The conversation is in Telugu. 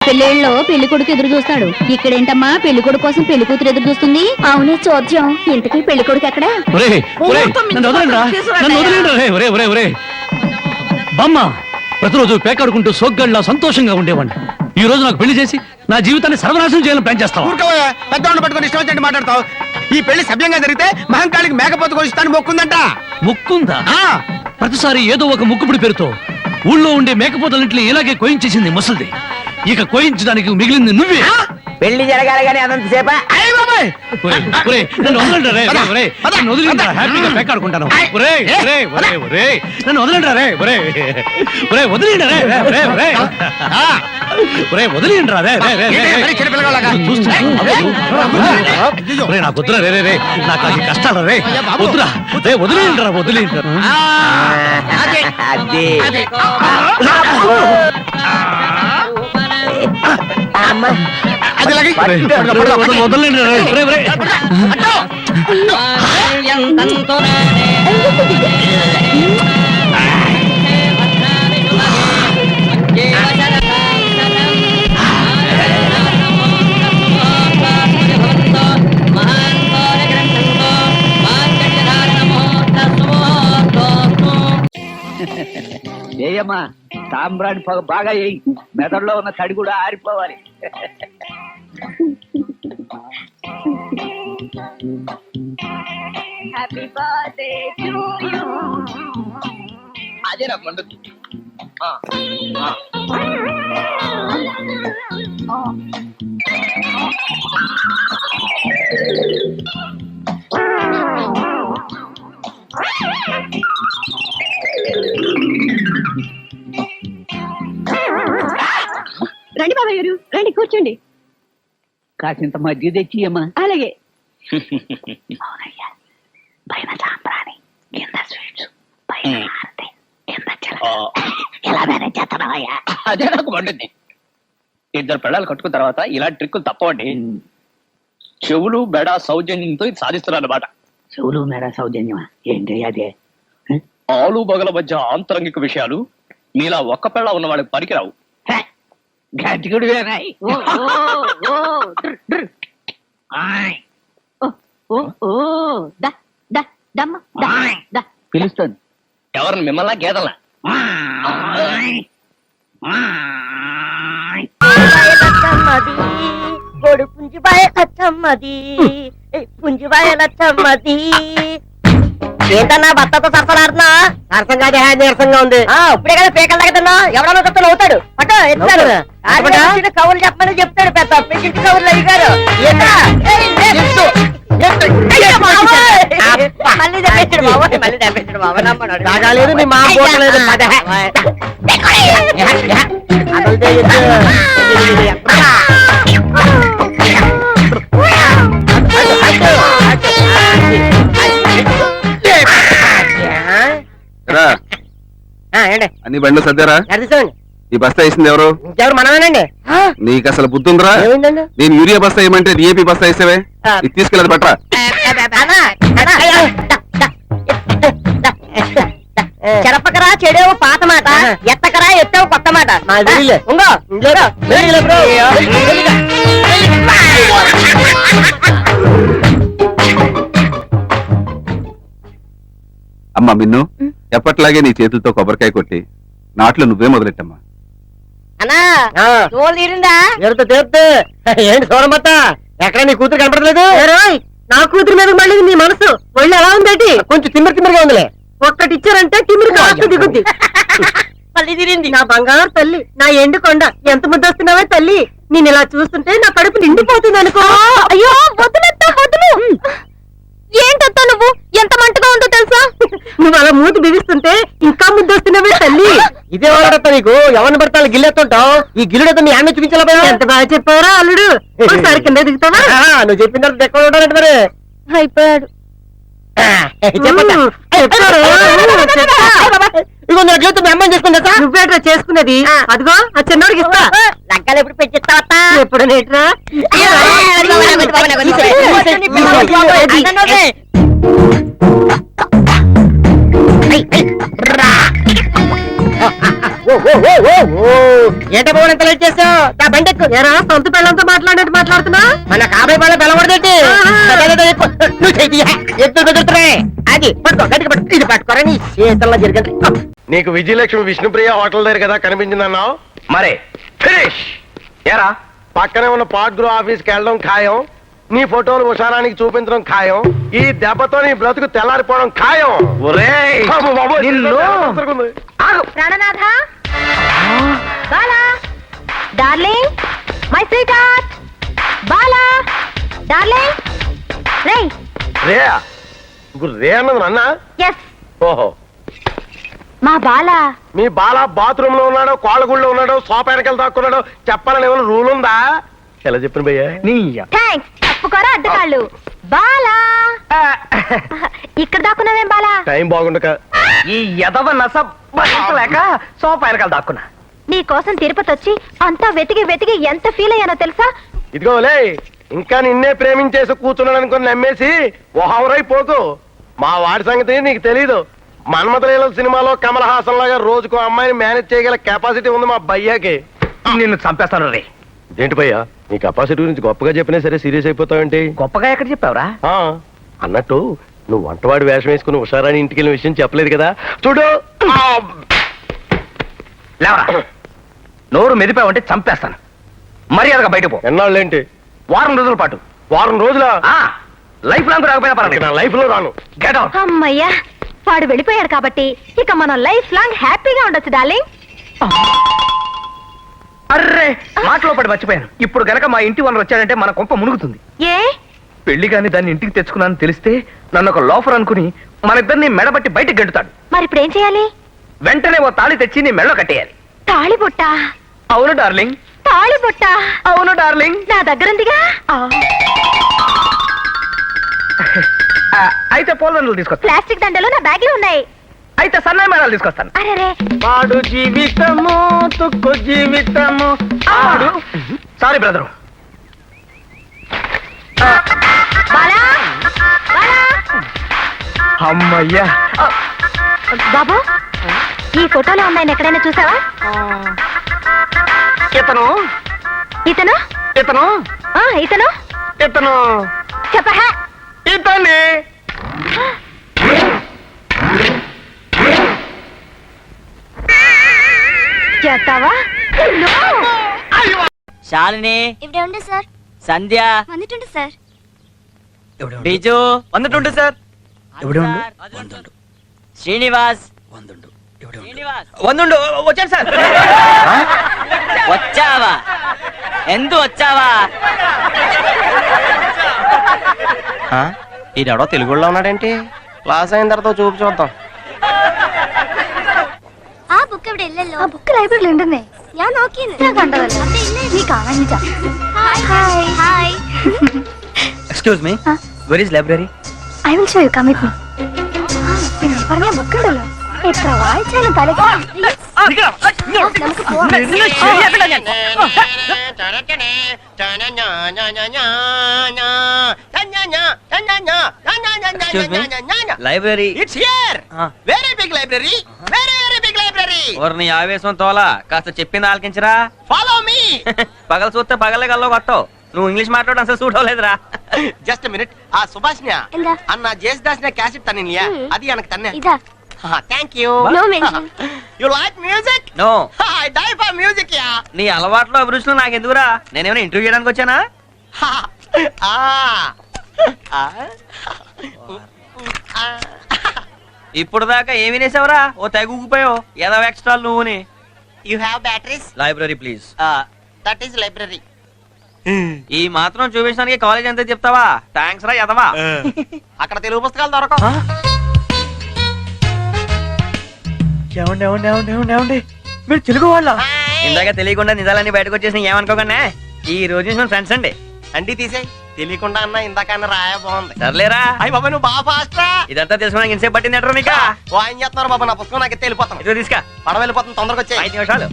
పెళ్లిళ్ళలో పెళ్లి కొడుకు ఎదురు చూస్తాడు. ఇక్కడేంటమ్మా పెళ్లి కొడుకు కోసం పెళ్లి కూతురు ఎదురు చూస్తుంది? అవునే చోద్యం. ఇంతకీ పెళ్లి కొడుకు ఎక్కడ? బామ్మ, ప్రతిరోజు పేకాడుకుంటూ సోగ్గాళ్ళ సంతోషంగా ఉండేవాడిని. ఈ రోజు నాకు పెళ్లి చేసి నా జీవితాన్ని సర్వనాశనం చేయాలని ప్లాన్ చేస్తావు. పెద్దవాళ్ళు పట్టుకొని ఇష్టం వచ్చినట్టు మాట్లాడతావు. ఈ పెళ్లి సభ్యంగా జరిగితే మహంకాళికి మేకపోతు కోసిస్తాను మొక్కుందంట. ముక్కుందా? ప్రతిసారి ఏదో ఒక ముక్కుపుడి పేరుతో ఊళ్ళో ఉండే మేకపోతలన్నింటినీ ఇలాగే కోయించేసింది ముసలిది. ఇక కోయించడానికి మిగిలింది నువ్వే. పెళ్లి జరగాలి కానీ అదంతసేపా? నన్ను వదిలిండ్రా, హ్యాపీగా పేకాడుకుంటాను. నన్ను వదిలిండ్రా రే, వదిలిండ్రా నాకు వద్దురా రే, నాకు అది కష్టాలు రే, వద్దురా రే, వదిలిండ్రా. ఏయమ్మా, సాంబ్రాణి పొగ బాగా వేయి, మెదడులో ఉన్న తడి కూడా ఆరిపోవాలి. అదే నాకు మండదు. రండి బాబాయ్ గారు, రండి కూర్చోండి. కాసింత మధ్య తెచ్చి అమ్మా. అలాగే. పైన సాంబ్రాణి, కింద స్వీట్స్, పైన హారతి, కింద ఎలా మేనేజ్ చేస్తున్నావయ్యా? అదే నాకు మండింది. ఇద్దరు పెళ్ళాలు కట్టుకున్న తర్వాత ఇలాంటి ట్రిక్కులు తప్పవండి. చెవులు మెడ సౌజన్యంతో ఇది సాధిస్తున్నారు అన్నమాట. చెవులు మెడ సౌజన్యమా ఏంటి అదే? ఆలు బగల మధ్య ఆంతరంగిక విషయాలు మీలా ఒక్క పెళ్ళ ఉన్న వాళ్ళకి పనికిరావు. గట్టిగుడు పిలుస్తుంది. ఎవరిని మిమ్మల్ని గేదల్లా? గొడు పుంజిబాయ లచ్చమ్మది, పుంజిబాయ లచ్చమ్మది. ఏంటన్నా భర్తతో సరసలాడుతున్నా? సరసం కాదే, నీరసంగా ఉంది. ఇప్పుడే కదా పీకల దగ్గర ఎవడన్నా చెప్తాను అవుతాడు. అటో ఎత్తాడు కవులు చెప్పమని చెప్తాడు. పెద్ద పెంచి కవులు అడిగారు. మళ్ళీ తెప్పించాడు బాబు, మళ్ళీ తెప్పించాడు బాబు. నమ్మడు నీ మా పోటలేదు. అన్ని బండ్లు సర్దారా? ఈ బస్తా వేసింది ఎవరు? ఎవరు? మనమేనండి. నీకు అసలు బుద్ధి ఉందిరా? నేను యూరియా బస్తా వేయమంటే డిఏపి బస్తా వేసావే. ఇది తీసుకెళ్ళదు పట్రా. చెరపకరా చెడేవు పాత మాట, ఎత్తకరా ఎత్తావు కొత్త మాట. అమ్మా మిన్ను, ఎప్పట్లాగే నీ చేతులతో కొబ్బరికాయ కొట్టి నాట్లో నువ్వే మొదలెట్టమ్మా. అన్నా తోలు తీరిందా? ఏంటి సోరమత్త, ఎక్కడ నీ కూతురు కనపడలేదు? నా కూతురు మీద మళ్ళీ నీ మనసు ఒళ్ళు ఎలా ఉందేటి? కొంచెం తిమ్మిరిగా ఉందిలే. ఒక్కటి ఇచ్చారంటే తిమ్మిరి కాస్త దిగుద్ది. మళ్ళీ తీరింది. నా బంగారు తల్లి, నా ఎండుకొండ, ఎంత ముద్దొస్తున్నావే తల్లి. నేను ఇలా చూస్తుంటే నా కడుపు నిండిపోతుంది అనుకో. అయ్యో వదిలేస్తా, వదులు. ఏంటత్తా నువ్వు, ఎంత మంటగా ఉందో తెలుసా? నువ్వు అలా మూతి బిగిస్తుంటే ఇంకా ముద్దొస్తున్నావే తల్లి. ఇదే వాళ్ళడతా నీకు ఎవరిని పడతా గిల్లెత్తుంటావు. ఈ గిల్లుడతో మీ ఆమె చూపించాలా? ఎంత బాగా చెప్పారా అల్లుడు. ఒకసారి కింద దిగుతావా? నువ్వు చెప్పిన తర్వాత ఎక్కడ ఉంటారంటే మరి అయిపోయాడు. ఇగో నా జీవితం మీ అమ్మాయిని చేసుకుంటా. నువ్వేట్రా చేసుకునేది? అదిగో ఆ చిన్నోడికి ఇస్తా. లగ్గాలు ఎప్పుడు పెంచిస్తావా? ఎప్పుడు నేట్రా? ఏంటే బాబు ఎంత లేట్ చేసావు నా బండి ఎక్కు ఏరా సొంత పిల్లలతో మాట్లాడినట్టు మాట్లాడుతున్నా మన కాబోయే వాళ్ళ బెలవడదేంటి నువ్వు చెయ్యి ఎత్తులు బెదురుతున్నాయి అది పట్టుకో గట్టిగా పట్టుకో ఇది పట్టుకోరా నీ చేతల్లో జరిగింది నీకు విజయలక్ష్మి విష్ణుప్రియ హోటల్ దగ్గర కదా కనిపించిందన్నావు మరే ఫినిష్ ఏరా పక్కనే ఉన్న పాట్ గ్రూ ఆఫీస్కి వెళ్ళడం ఖాయం నీ ఫోటోలు ఉషారానికి చూపించడం ఖాయం ఈ దెబ్బతో నీ బ్రతుకు తెల్లారిపోవడం ఖాయం ఒరేయ్ బాబు, బాబు, నిన్ను తిరుగుతుంది. ఆగు. ప్రాణనాథ Bala darling my sweetheart Bala darling రేయ్ రే ఇప్పుడు రే అన్నది నాన్న ఎస్ ఓహో మా బాలా మీ బాల బాత్రూమ్ లో ఉన్నాడో కోళ్ళగుళ్ళో ఉన్నాడో సోఫా వెనకాల దాక్కున్నాడో చెప్పాలని ఏమైనా రూల్ ఉందా ఎలా చెప్పిన భయ్యా నీ థ్యాంక్స్ తప్పుకోరా అడ్డకాళ్ళు బాలా ఇక్కడ దాక్కున్నావేం బాలా టైం బాగుండక ఈ ఎదవ నస భరించలేక సోఫా వెనకాల దాక్కున్నా నీ కోసం తిరుపతి వచ్చి అంతా వెతికి వెతికి ఎంత ఫీల్ అయ్యానో తెలుసా ఇదిగోలే ఇంకా నిన్నే ప్రేమించేసి కూర్చున్నాడు అనుకుని నమ్మేసి ఓహవరైపోకు మా వాడి సంగతి నీకు తెలీదు మన్మథలీల సినిమాలో కమల్ హాసన్ లాగా రోజుకు అమ్మాయిని మేనేజ్ చేయగల కెపాసిటీ ఉంది మా భయ్యాకి నిన్ను చంపేస్తాను రే ఏంటి భయ్యా నీ కెపాసిటీ గురించి గొప్పగా చెప్పినా సరే సీరియస్ అయిపోతావేంటి గొప్పగా ఎక్కడ చెప్పావురా ఆ, అన్నట్టు నువ్వు వంటవాడి వేషం వేసుకుని ఉషారాని ఇంటికి వెళ్ళిన విషయం చెప్పలేదు కదా చూడు లేవరా నోరు మెదిపావంటే చంపేస్తాను మర్యాదగా బయట పో ఎన్నాళ్ళేంటి వారం రోజుల పాటు వారం రోజుల లైఫ్ లాంగ్ రాకపోయినా పర్వాలేదు నా లైఫ్ లో రాను గెట్ అవుట్ అమ్మయ్యా వాడు వెళ్ళిపోయాడు కాబట్టి ఇక మనం లైఫ్ లాంగ్ హ్యాపీగా ఉండొచ్చు డార్లింగ్ అర్రే మాటలో పడి మర్చిపోయాను ఇప్పుడు గనక మా ఇంటి వాళ్ళు వచ్చాడంటే మన కొంప మునుగుతుంది ఏ పెళ్లి గాని దాన్ని ఇంటికి తెచ్చుకున్నాను తెలిస్తే నన్ను ఒక లోఫర్ అనుకుని మన ఇద్దరిని మెడబట్టి బయటికి గెంటుతాడు మరి ఇప్పుడు ఏం చేయాలి వెంటనే ఓ తాళి తెచ్చి నీ మెడలో కట్టేయాలి తాళిబొట్ట అవును డార్లింగ్ తాళిబొట్ట అవును డార్లింగ్ నా దగ్గరుందిగా అయితే పోలండ్లు తీసుకొస్తా ప్లాస్టిక్ దండలు నా బ్యాగ్ లో ఉన్నాయి అయితే సన్నాయి మేళాలు తీసుకొస్తాను అరే వాడు జీవితము తుక్కు జీవితము ఆడు సారీ బ్రదరు బాలా బాలా అమ్మయ్యా బాబు ఈ ఫోటోలో అమ్మాయిని ఎక్కడైనా చూసావా ఇతను ఇతను ఇతను ఇతను ఇతను చెప్పహ ఇతన్ని చేస్తావా శాలిని ഇവിടെ ഉണ്ട് സാർ సంధ్య വന്നിട്ടുണ്ട് സാർ బిజు వందటుండు సార్ శ్రీనివాస్ శ్రీనివాస్ వందుండు వచ్చాను సార్ వచ్చావా ఎందు వచ్చావా ఈడెవడో తెలుగులో ఉన్నాడేంటి క్లాస్ అయిన తర్వాత చూపు చూద్దాం ആ ബുക്ക് ഇവിടെ ഇല്ലല്ലോ ആ ബുക്ക് ലൈബ്രറിയിൽ ഉണ്ടെന്നേ ഞാൻ നോക്കിയെന്ന് ഞാൻ കണ്ടതല്ലേ നീ കാണിച്ചാ hi hi excuse me where is library I will show you come with me പറഞ്ഞ ബുക്ക് ഉണ്ടല്ലോ എത്ര വായിച്ചാലും തലക്ക് നമുക്ക് പോവാം library it's here very big library very big library నీ ఆవేశం తోలా కాస్త చెప్పింది ఆలకించరా ఫాలో మీ పగల చూస్తే పగలే గల్లో కొట్టవు నువ్వు ఇంగ్లీష్ మాట్లాడడం అసలు సూట్ అవ్వలేదురా జస్ట్ మినిట్ ఆ సుభాష్ని എന്താ అన్న జేసుదాస్ని క్యాసెట్ తన్నియా అది எனக்கு తన్నే ఇదా thank you No mention. You like music no I die for music yeah నీ అలవాట్లో అభిరుచులు నాకు ఎందుకురా నేనేమైనా ఇంటర్వ్యూ చేయడానికి వచ్చానా ఇప్పుడు దాకా ఏమి వినేసావురా ఓ తెగ ఊగిపోయావు ఏదో ఎక్స్ట్రా నువ్వుని you have batteries library please that is library ఈ మాత్రం చూపించడానికి కాలేజ్ ఎంత చెప్తావా థ్యాంక్స్ రా యదవా అక్కడ తెలుగు పుస్తకాలు దొరకవు మీరు తెలుగు వాళ్ళ ఇందాక తెలియకుండా నిజాలన్నీ బయటకు వచ్చేసి ఏమనుకోకుండా ఈ రోజు నుంచి మన ఫ్రెండ్స్ అండి అండి తీసేయ్ తెలియకుండా అన్న ఇందాక అన్న రాయ బాగుంది సర్లేరా అయ్యి బాబా నువ్వు బాగా ఫాస్ట్ రా ఇదంతా తెలుసుకోవడానికి ఇంతసేపు పట్టింది ఎట్రా నీకా ఏం చేస్తున్నారు బాబా నా పుస్తకం నాకు వెళ్ళిపోతాను ఇదిగో తీసుకా పడవ వెళ్ళిపోతాను తొందరగా వచ్చాయి 5 నిమిషాలు